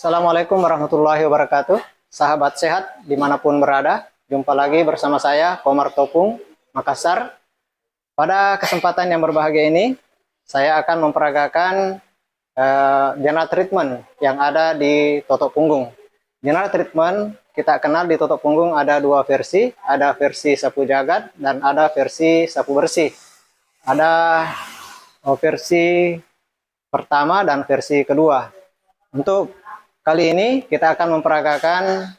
Assalamualaikum warahmatullahi wabarakatuh. Sahabat sehat dimanapun berada, jumpa lagi bersama saya Komar Topung, Makassar. Pada kesempatan yang berbahagia ini, saya akan memperagakan general treatment yang ada di totok punggung. General treatment kita kenal di totok punggung ada dua versi, ada versi sapu jagat dan ada versi sapu bersih. Ada versi pertama dan versi kedua. Untuk kali ini kita akan memperagakan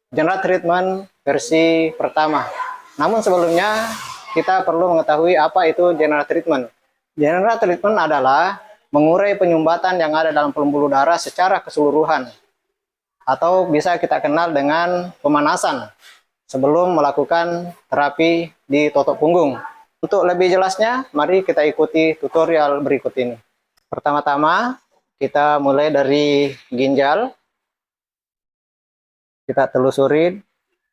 general treatment versi pertama. Namun sebelumnya kita perlu mengetahui apa itu general treatment. General treatment adalah mengurai penyumbatan yang ada dalam pembuluh darah secara keseluruhan, atau bisa kita kenal dengan pemanasan sebelum melakukan terapi di totok punggung. Untuk lebih jelasnya, mari kita ikuti tutorial berikut ini. Pertama-tama, kita mulai dari ginjal. Kita telusuri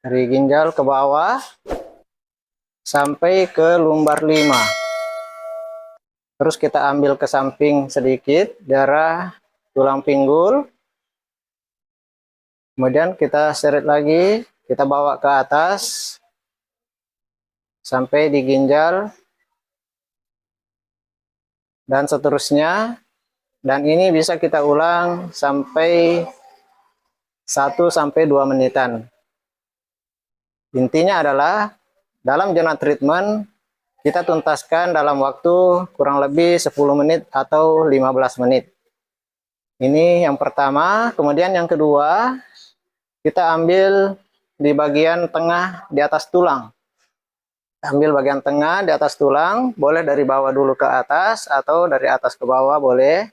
dari ginjal ke bawah sampai ke lumbar 5. Terus kita ambil ke samping sedikit darah tulang pinggul. Kemudian kita seret lagi, kita bawa ke atas sampai di ginjal dan seterusnya. Dan ini bisa kita ulang sampai 1-2 menitan. Intinya adalah dalam general treatment kita tuntaskan dalam waktu kurang lebih 10 menit atau 15 menit. Ini yang pertama. Kemudian yang kedua, kita ambil di bagian tengah di atas tulang. Ambil bagian tengah di atas tulang, boleh dari bawah dulu ke atas atau dari atas ke bawah boleh.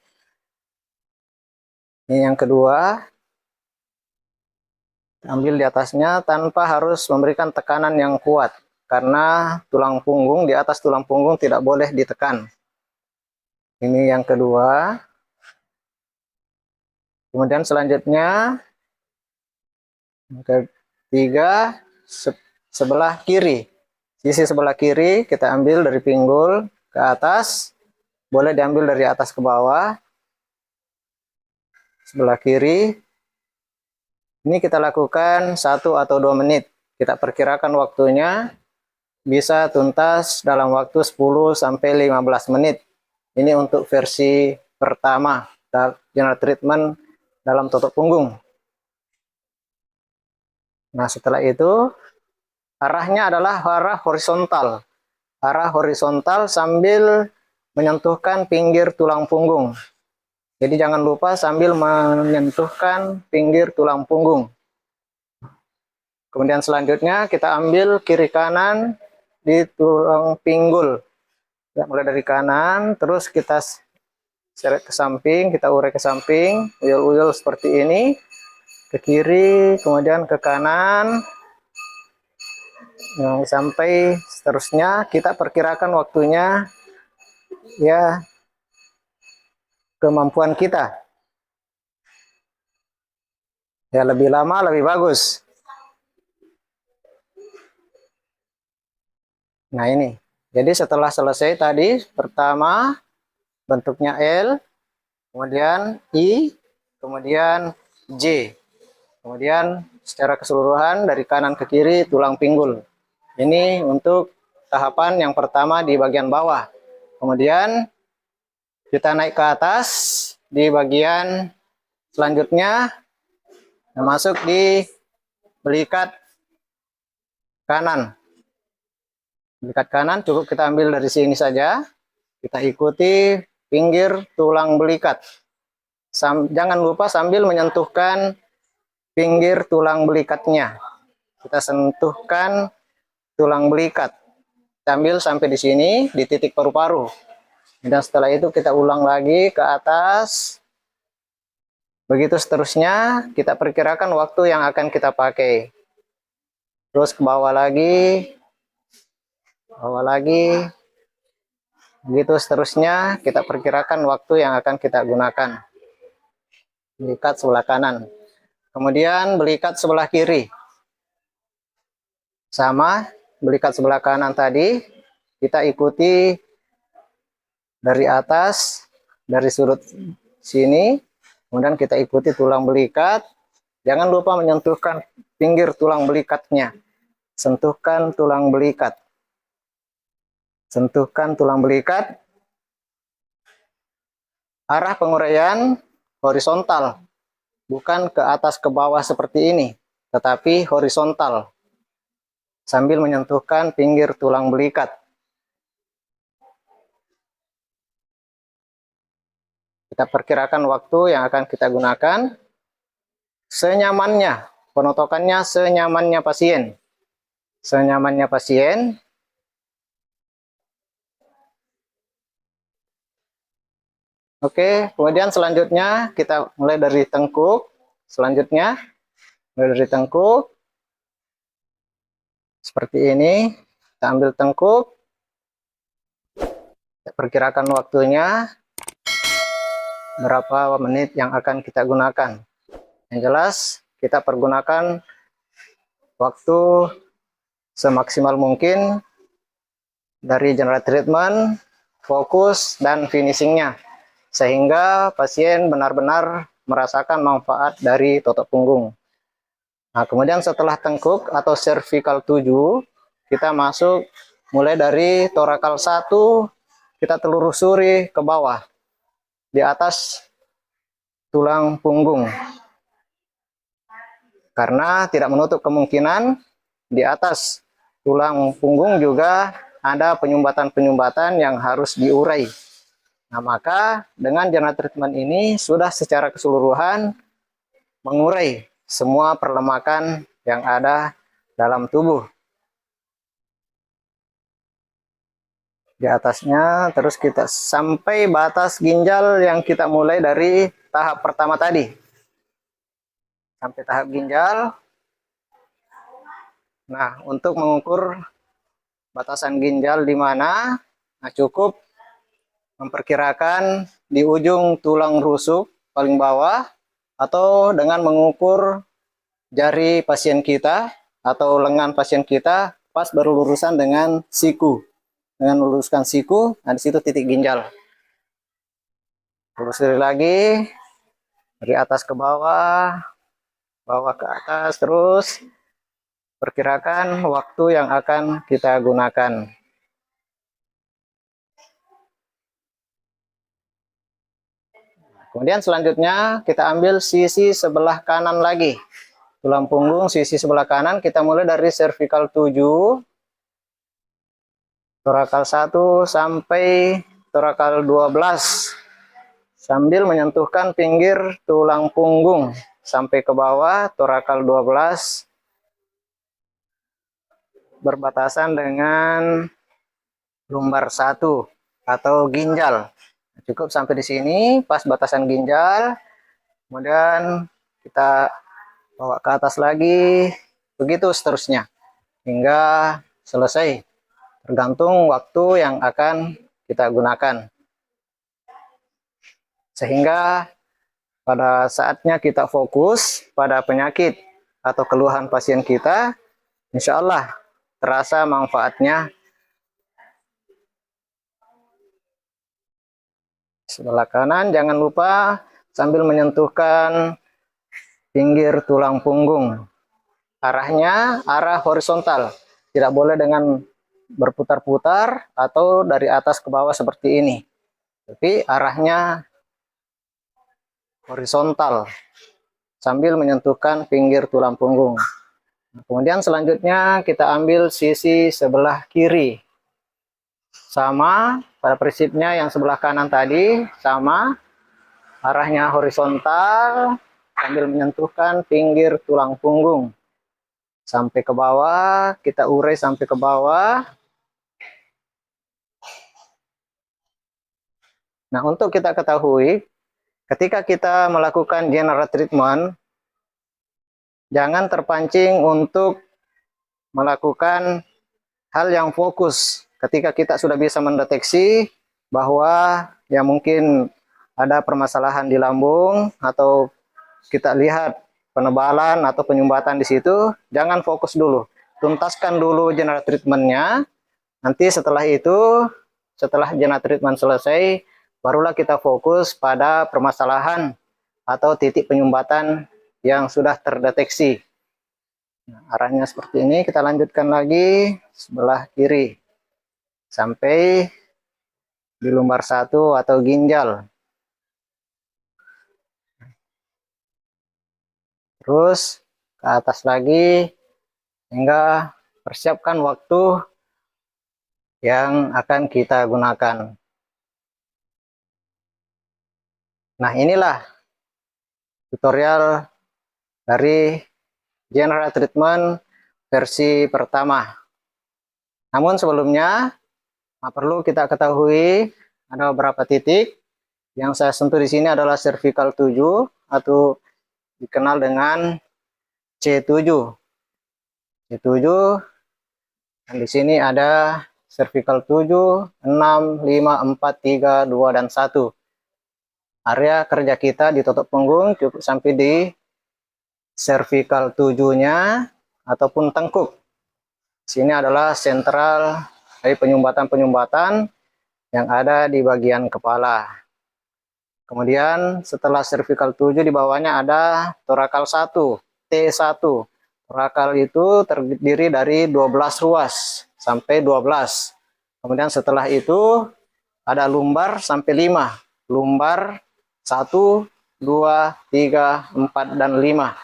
Ini yang kedua. Ambil di atasnya tanpa harus memberikan tekanan yang kuat, karena tulang punggung, di atas tulang punggung tidak boleh ditekan. Ini yang kedua. Kemudian selanjutnya yang ketiga, sebelah kiri. Sisi sebelah kiri kita ambil dari pinggul ke atas, boleh diambil dari atas ke bawah. Sebelah kiri. Ini kita lakukan 1-2 menit. Kita perkirakan waktunya bisa tuntas dalam waktu 10-15 menit. Ini untuk versi pertama general treatment dalam totok punggung. Nah, setelah itu arahnya adalah arah horizontal. Arah horizontal sambil menyentuhkan pinggir tulang punggung. Jadi jangan lupa sambil menyentuhkan pinggir tulang punggung. Kemudian selanjutnya kita ambil kiri kanan di tulang pinggul. Ya, mulai dari kanan, terus kita seret ke samping, kita urai ke samping, uyul-uyul seperti ini. Ke kiri, kemudian ke kanan. Yang sampai seterusnya kita perkirakan waktunya ya kemampuan kita. Ya, lebih lama lebih bagus. Nah, ini. Jadi setelah selesai tadi, pertama bentuknya L, kemudian I, kemudian J. Kemudian secara keseluruhan dari kanan ke kiri tulang pinggul. Ini untuk tahapan yang pertama di bagian bawah. Kemudian kita naik ke atas di bagian selanjutnya, masuk di belikat kanan. Belikat kanan cukup kita ambil dari sini saja. Kita ikuti pinggir tulang belikat. Jangan lupa sambil menyentuhkan pinggir tulang belikatnya. Kita sentuhkan tulang belikat. Kita ambil sampai di sini, di titik paru-paru. Dan setelah itu kita ulang lagi ke atas. Begitu seterusnya, kita perkirakan waktu yang akan kita pakai. Terus ke bawah lagi. Bawah lagi. Begitu seterusnya, kita perkirakan waktu yang akan kita gunakan. Belikat sebelah kanan. Kemudian belikat sebelah kiri. Sama, belikat sebelah kanan tadi, kita ikuti dari atas, dari sudut sini, Kemudian kita ikuti tulang belikat. Jangan lupa menyentuhkan pinggir tulang belikatnya. Sentuhkan tulang belikat. Sentuhkan tulang belikat. Arah penguraian horizontal. Bukan ke atas ke bawah seperti ini, tetapi horizontal. Sambil menyentuhkan pinggir tulang belikat. Kita perkirakan waktu yang akan kita gunakan. Senyamannya, penotokannya senyamannya pasien. Senyamannya pasien. Oke, kemudian selanjutnya kita mulai dari tengkuk. Selanjutnya, mulai dari tengkuk. Seperti ini, kita ambil tengkuk. Kita perkirakan waktunya. Berapa menit yang akan kita gunakan. Yang jelas, kita pergunakan waktu semaksimal mungkin dari general treatment, fokus, dan finishingnya. Sehingga pasien benar-benar merasakan manfaat dari totok punggung. Nah, kemudian setelah tengkuk atau cervical 7, kita masuk mulai dari torakal 1, kita telusuri ke bawah, di atas tulang punggung. Karena tidak menutup kemungkinan di atas tulang punggung juga ada penyumbatan-penyumbatan yang harus diurai. Nah, maka dengan general treatment ini sudah secara keseluruhan mengurai semua perlemakan yang ada dalam tubuh. Di atasnya, terus kita sampai batas ginjal yang kita mulai dari tahap pertama tadi. Sampai tahap ginjal. Nah, untuk mengukur batasan ginjal di mana, nah cukup memperkirakan di ujung tulang rusuk paling bawah atau dengan mengukur jari pasien kita atau lengan pasien kita pas berurusan dengan siku. Dengan meluruskan siku, nah di situ titik ginjal. Luruskan lagi dari atas ke bawah, bawah ke atas, terus perkirakan waktu yang akan kita gunakan. Kemudian selanjutnya kita ambil sisi sebelah kanan lagi. Tulang punggung sisi sebelah kanan kita mulai dari cervical 7, torakal 1 sampai torakal 12. Sambil menyentuhkan pinggir tulang punggung sampai ke bawah torakal 12 berbatasan dengan lumbar 1 atau ginjal. Cukup sampai di sini, pas batasan ginjal. Kemudian kita bawa ke atas lagi, begitu seterusnya hingga selesai. Tergantung waktu yang akan kita gunakan. Sehingga pada saatnya kita fokus pada penyakit atau keluhan pasien kita, insya Allah terasa manfaatnya. Sebelah kanan jangan lupa sambil menyentuhkan pinggir tulang punggung. Arahnya arah horizontal. Tidak boleh dengan berputar-putar atau dari atas ke bawah seperti ini. Tapi arahnya horizontal sambil menyentuhkan pinggir tulang punggung. Nah, kemudian selanjutnya kita ambil sisi sebelah kiri. Sama pada prinsipnya yang sebelah kanan tadi, sama arahnya horizontal sambil menyentuhkan pinggir tulang punggung sampai ke bawah, kita urai sampai ke bawah. Nah, untuk kita ketahui ketika kita melakukan general treatment, jangan terpancing untuk melakukan hal yang fokus. Ketika kita sudah bisa mendeteksi bahwa ya mungkin ada permasalahan di lambung atau kita lihat penebalan atau penyumbatan di situ, jangan fokus dulu. Tuntaskan dulu general treatmentnya. Nanti setelah itu, setelah general treatment selesai, barulah kita fokus pada permasalahan atau titik penyumbatan yang sudah terdeteksi. Nah, arahnya seperti ini, kita lanjutkan lagi sebelah kiri sampai di lumbar 1 atau ginjal. Terus ke atas lagi hingga persiapkan waktu yang akan kita gunakan. Nah, inilah tutorial dari general treatment versi pertama. Namun sebelumnya perlu kita ketahui ada beberapa titik yang saya sentuh di sini adalah cervical 7 atau dikenal dengan C7. C7, dan di sini ada cervical 7, 6, 5, 4, 3, 2, dan 1. Area kerja kita di totok punggung cukup sampai di cervical 7-nya ataupun tengkuk. Sini adalah sentral dari penyumbatan-penyumbatan yang ada di bagian kepala. Kemudian setelah cervical 7 di bawahnya ada torakal 1, T1. Torakal itu terdiri dari 12 ruas sampai 12. Kemudian setelah itu ada lumbar sampai 5. Lumbar 1, 2, 3, 4, dan 5.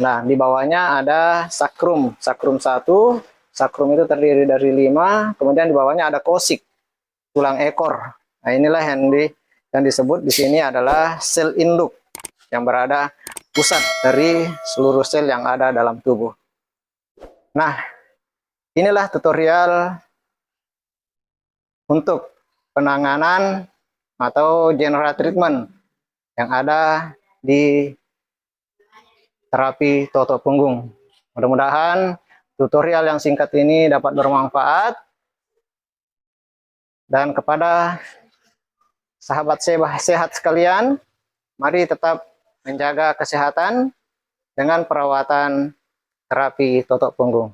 Nah, di bawahnya ada sakrum. Sakrum 1. Sakrum itu terdiri dari 5. Kemudian di bawahnya ada kosik, tulang ekor. Nah, inilah yang disebut di sini adalah sel induk yang berada pusat dari seluruh sel yang ada dalam tubuh. Nah, inilah tutorial untuk penanganan atau general treatment yang ada di terapi totok punggung. Mudah-mudahan tutorial yang singkat ini dapat bermanfaat, dan kepada sahabat sehat sekalian, mari tetap menjaga kesehatan dengan perawatan terapi totok punggung.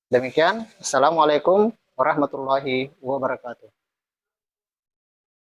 Demikian, Assalamualaikum warahmatullahi wabarakatuh.